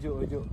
Ojo.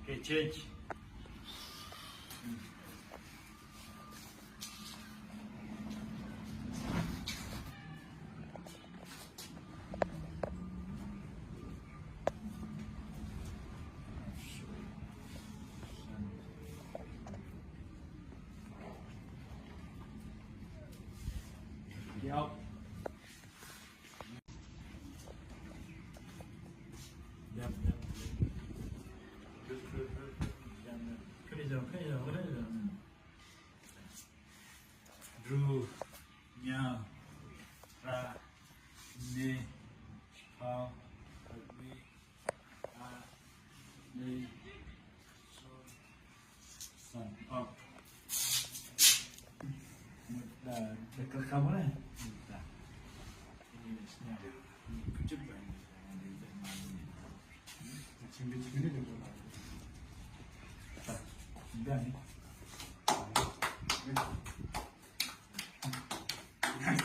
Okay, change. Yep. Yep. Good. Keren. Drew, nya, ra, ne, how, we, ne, so, sun, up. Dekat kamu nih. Ini sebenarnya kecil banget. Kecil ini juga. Udah nih.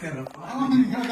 Terus.